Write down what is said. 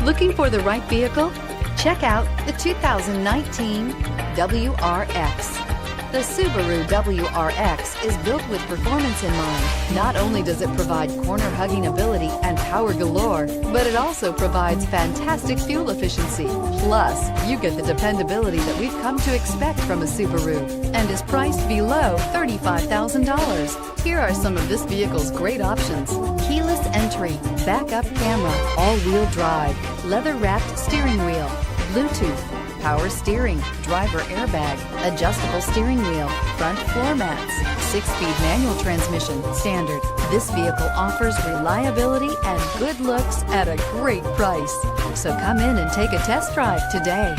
Looking for the right vehicle? Check out the 2019 WRX. The Subaru WRX is built with performance in mind. Not only does it provide corner-hugging ability and power galore, but it also provides fantastic fuel efficiency. Plus, you get the dependability that we've come to expect from a Subaru, and is priced below $35,000. Here are some of this vehicle's great options: keyless entry, backup camera, all-wheel drive, leather-wrapped steering wheel, Bluetooth, power steering, driver airbag, adjustable steering wheel, front floor mats, 6-speed manual transmission, standard. This vehicle offers reliability and good looks at a great price. So come in and take a test drive today.